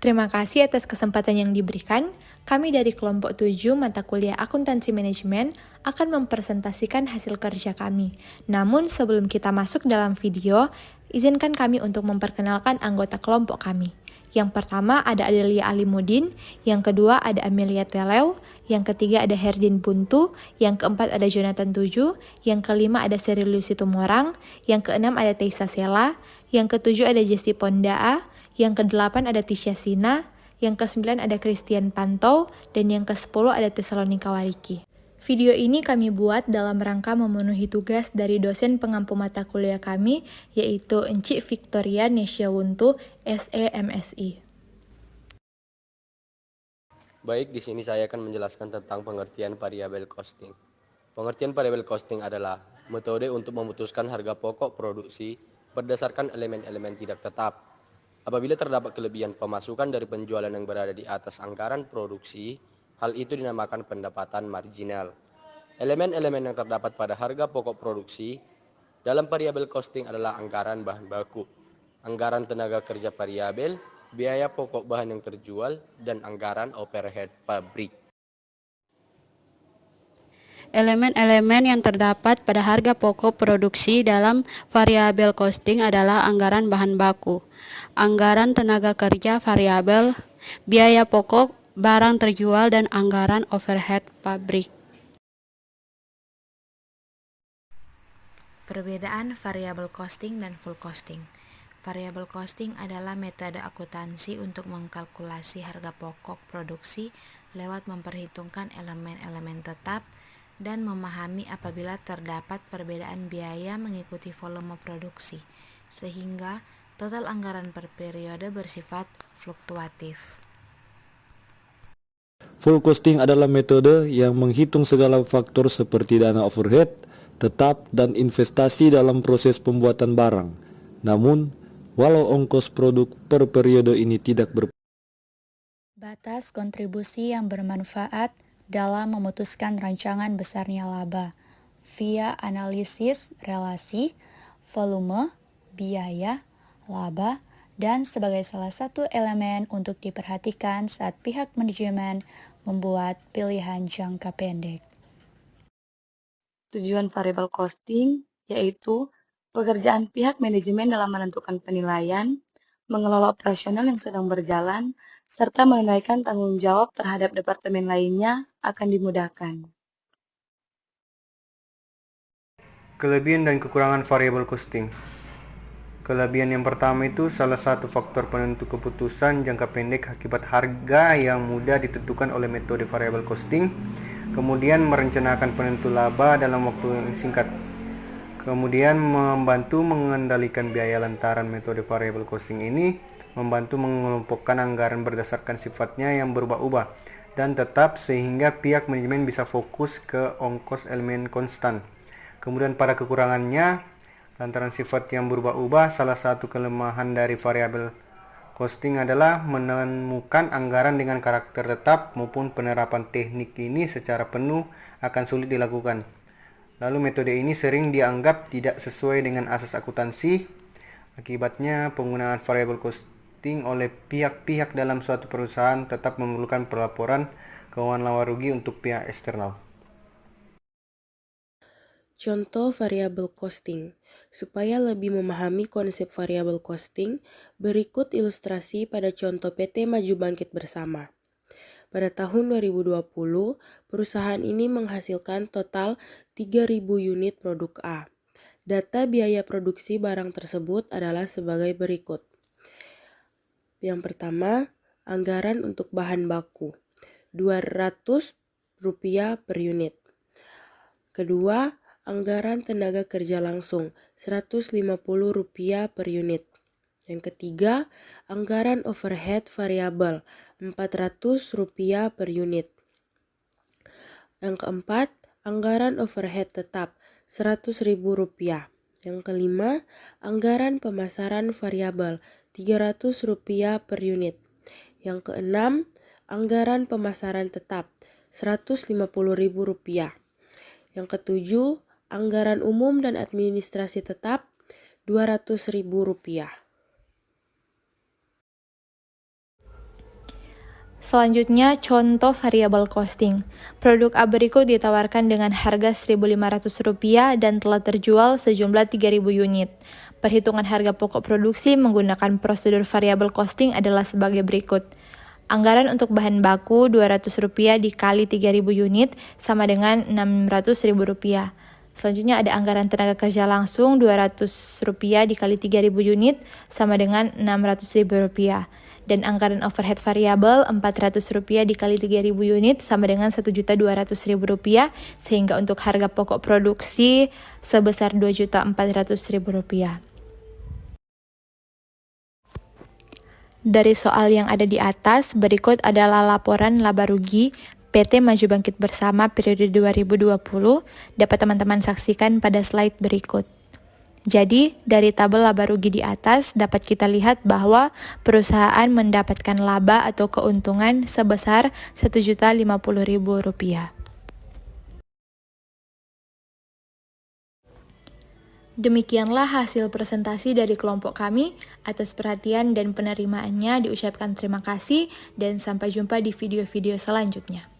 Terima kasih atas kesempatan yang diberikan. Kami dari kelompok 7 mata kuliah Akuntansi Manajemen akan mempresentasikan hasil kerja kami. Namun sebelum kita masuk dalam video, izinkan kami untuk memperkenalkan anggota kelompok kami. Yang pertama ada Adelia Alimudin, yang kedua ada Amelia Telew, yang ketiga ada Herdin Buntu, yang keempat ada Jonathan Tuju, yang kelima ada Serilusi Tumorang, yang keenam ada Teisa Sela, yang ketujuh ada Jesti Pondaa, yang ke-8 ada Tisha Sina, yang ke-9 ada Christian Panto, dan yang ke-10 ada Tesalonika Wariki. Video ini kami buat dalam rangka memenuhi tugas dari dosen pengampu mata kuliah kami, yaitu Encik Victoria Nesyawuntu, SE-MSI. Baik, di sini saya akan menjelaskan tentang pengertian variabel costing. Pengertian variabel costing adalah metode untuk memutuskan harga pokok produksi berdasarkan elemen-elemen tidak tetap. Apabila terdapat kelebihan pemasukan dari penjualan yang berada di atas anggaran produksi, hal itu dinamakan pendapatan marginal. Elemen-elemen yang terdapat pada harga pokok produksi dalam variabel costing adalah anggaran bahan baku, anggaran tenaga kerja variabel, biaya pokok bahan yang terjual, dan anggaran overhead pabrik. Elemen-elemen yang terdapat pada harga pokok produksi dalam variabel costing adalah anggaran bahan baku, anggaran tenaga kerja variabel, biaya pokok barang terjual, dan anggaran overhead pabrik. Perbedaan variabel costing dan full costing. Variabel costing adalah metode akuntansi untuk mengkalkulasi harga pokok produksi lewat memperhitungkan elemen-elemen tetap dan memahami apabila terdapat perbedaan biaya mengikuti volume produksi, sehingga total anggaran per periode bersifat fluktuatif. Full costing adalah metode yang menghitung segala faktor seperti dana overhead, tetap, dan investasi dalam proses pembuatan barang. Namun, walau ongkos produk per periode ini tidak batas kontribusi yang bermanfaat dalam memutuskan rancangan besarnya laba via analisis relasi, volume, biaya, laba, dan sebagai salah satu elemen untuk diperhatikan saat pihak manajemen membuat pilihan jangka pendek. Tujuan variabel costing yaitu pekerjaan pihak manajemen dalam menentukan penilaian, mengelola operasional yang sedang berjalan, serta menunaikan tanggung jawab terhadap departemen lainnya akan dimudahkan. Kelebihan dan kekurangan variabel costing. Kelebihan yang pertama itu salah satu faktor penentu keputusan jangka pendek akibat harga yang mudah ditentukan oleh metode variabel costing, kemudian merencanakan penentu laba dalam waktu yang singkat, kemudian membantu mengendalikan biaya lantaran metode variabel costing ini, membantu mengelompokkan anggaran berdasarkan sifatnya yang berubah-ubah dan tetap sehingga pihak manajemen bisa fokus ke ongkos elemen konstan. Kemudian pada kekurangannya, lantaran sifat yang berubah-ubah, salah satu kelemahan dari variabel costing adalah menemukan anggaran dengan karakter tetap maupun penerapan teknik ini secara penuh akan sulit dilakukan. Lalu metode ini sering dianggap tidak sesuai dengan asas akuntansi. Akibatnya penggunaan variabel costing oleh pihak-pihak dalam suatu perusahaan tetap memerlukan pelaporan keuangan laba rugi untuk pihak eksternal. Contoh variabel costing. Supaya lebih memahami konsep variabel costing, berikut ilustrasi pada contoh PT Maju Bangkit Bersama. Pada tahun 2020, perusahaan ini menghasilkan total 3.000 unit produk A. Data biaya produksi barang tersebut adalah sebagai berikut. Yang pertama, anggaran untuk bahan baku, Rp200 per unit. Kedua, anggaran tenaga kerja langsung, Rp150 per unit. Yang ketiga, anggaran overhead variabel, Rp400 per unit. Yang keempat, anggaran overhead tetap, Rp100.000. Yang kelima, anggaran pemasaran variabel, Rp300 per unit. Yang keenam, anggaran pemasaran tetap, Rp150.000. Yang ketujuh, anggaran umum dan administrasi tetap, Rp200.000. Selanjutnya, contoh variabel costing. Produk A berikut ditawarkan dengan harga Rp1.500 dan telah terjual sejumlah 3.000 unit. Perhitungan harga pokok produksi menggunakan prosedur variabel costing adalah sebagai berikut. Anggaran untuk bahan baku Rp200 dikali 3.000 unit sama dengan Rp600.000. Selanjutnya ada anggaran tenaga kerja langsung Rp200 dikali 3.000 unit sama dengan Rp600.000. Dan anggaran overhead variabel Rp400 dikali 3.000 unit sama dengan Rp1.200.000, sehingga untuk harga pokok produksi sebesar Rp2.400.000. Dari soal yang ada di atas, berikut adalah laporan laba rugi PT Maju Bangkit Bersama periode 2020, dapat teman-teman saksikan pada slide berikut. Jadi, dari tabel laba rugi di atas dapat kita lihat bahwa perusahaan mendapatkan laba atau keuntungan sebesar Rp1.050.000. Demikianlah hasil presentasi dari kelompok kami. Atas perhatian dan penerimaannya diucapkan terima kasih dan sampai jumpa di video-video selanjutnya.